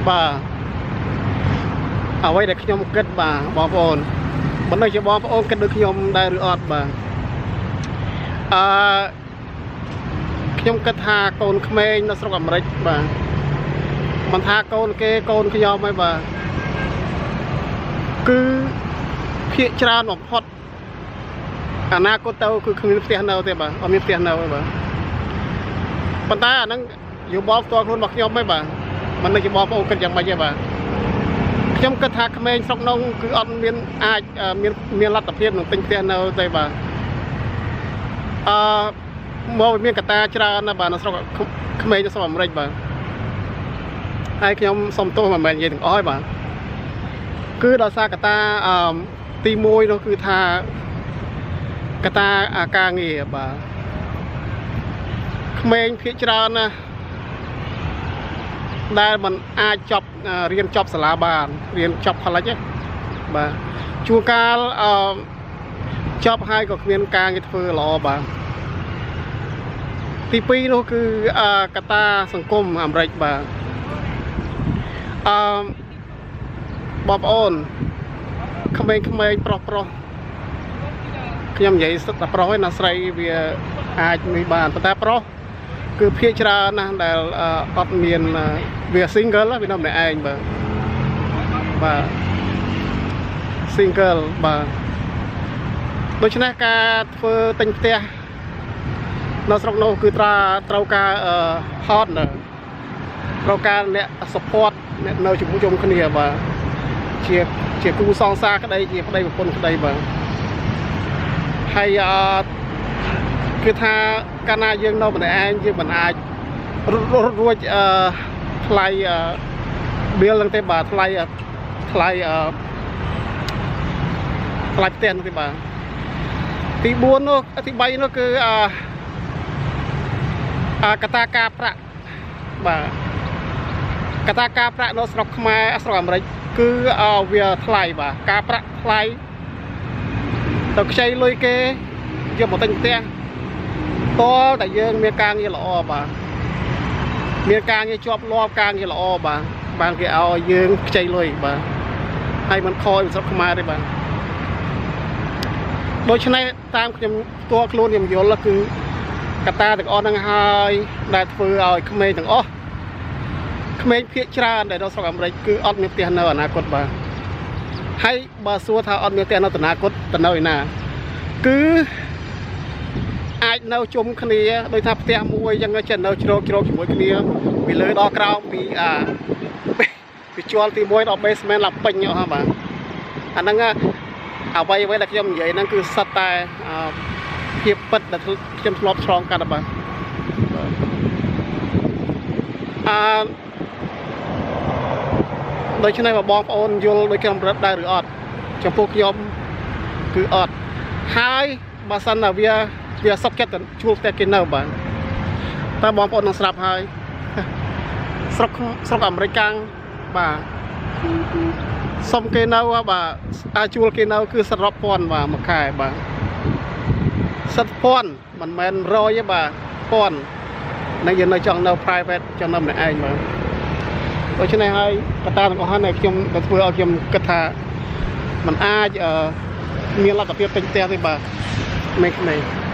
bà ở đây để nhom kết bà bom ồn vấn đề cho bom ồn kết được nhom đây được ọt bà nhom kết hà cồn khmer nó sọc Americ bà mình tha cồn cái cồn cái nhom ấy bà cứ phía tràn một hot na cô tao cứ không biết tiền nào thế bà không biết tiền nào bà bàn tay nóอยู่บอลตัวคนบักยอมไหมบ่ามันเลยจะบอลโอ้กันยังไงบ่าខ្ញុំគិតថាក្មេងស្រុកនងគឺអត់មានអាចមានលទ្ធភាពនឹងទិញផ្ទះនៅទេបាទមកមានកត្តាច្រើនណាស់បាទនៅស្រុកក្មេងនៅស្រុកអាមេរិកបាទហើយខ្ញុំសុំទោសមិនមែននិយាយទាំងអស់ទេបាទគឺដោយសារកត្តាទី1នោះគឺថាកត្តាការងារបាទក្មេងភាគច្រើនណាដែលมันអាចចប់រៀនចប់សាលាបានរៀនចប់ college បាទជួនកាលចប់ហើយក៏គ្មានការងារធ្វើល្អបាទទី2នោះគឺកត្តាសង្គមអាមេរិកបាទបងប្អូនក្មេងៗប្រុសខ្ញុំនិយាយសិតតែប្រុសឯណាស្រីវាអាចមានបានប៉ុន្តែប្រុសគឺភាគច្រើនណាស់ដែលអត់មានវា single វានៅម្នាក់ឯងបាទ single បាទដូច្នេះការធ្វើទិញផ្ទះនៅស្រុកនោះគឺត្រូវការpartner ត្រូវការអ្នក support អ្នកនៅជាមួយជុំគ្នាបាទជាគូសង្សារក្តីជាប្តីប្រពន្ធក្តីបាទហើយគឺថាកាលណាយើងនៅម្នាក់ឯងយើងមិនអាចរត់រួចថ្លៃ bill ហ្នឹងទេបាទថ្លៃផ្ទះហ្នឹងទេបាទទី4នោះទី3នោះគឺកត្តាការប្រាក់បាទកត្តាការប្រាក់នៅស្រុកខ្មែរស្រុកអាមេរិកគឺវាថ្លៃបាទការប្រាក់ថ្លៃទៅខ្ចីលុយគេយកមកទិញផ្ទះតើតែយើងមានការងារល្អបាទមានការងារជាប់លាប់ការងារល្អបាទបានគេឲ្យយើងខ្ចីលុយបាទហើយមិនខយស្រុកខ្មែរទេបាទដូច្នេះតាមខ្ញុំផ្ទាល់ខ្លួនខ្ញុំយល់គឺកត្តាទាំងអស់ហ្នឹងហើយដែលធ្វើឲ្យក្មេងទាំងអស់ក្មេងភាគច្រើនដែលនៅស្រុកអាមេរិកគឺអត់មានផ្ទះនៅអនាគតបាទហើយបើសួរថាអត់មានផ្ទះនៅអនាគតទៅនៅឯណាគឺអាចនៅជុំគ្នាដោយថាផ្ទះមួយអញ្ចឹងចេះនៅជ្រោកជាមួយគ្នាពីលើដល់ក្រោមពីជាន់ទី1ដល់ basement ឡាពេញអស់ហ្នឹងបាទអាហ្នឹងអ្វីដែលខ្ញុំនិយាយហ្នឹងគឺសិតតែភាពពិតដែលខ្ញុំធ្លាប់ឆ្លងកាត់បាទដូច្នេះបងប្អូនយល់ដោយខ្ញុំរត់ដែរឬអត់ចំពោះខ្ញុំគឺអត់ហើយបើសិនតែវាសុខចិត្តទៅជួលផ្ទះគេនៅបាទតែបងប្អូននឹងស្រាប់ហើយស្រុកអាមេរិកកាំងបាទសុំគេនៅបាទជួលគេនៅគឺសិតរាប់ពាន់បាទមួយខែបាទសិតពាន់មិនមែន100ទេបាទពាន់នឹងយើងនៅចង់នៅ private ចង់នៅម្នាក់ឯងបាទដូច្នេះហើយកត្តាទាំងអស់ហ្នឹងខ្ញុំទៅធ្វើឲ្យខ្ញុំគិតថាมันអាចមានលទ្ធភាពទិញផ្ទះទេបាទក្មេងៗ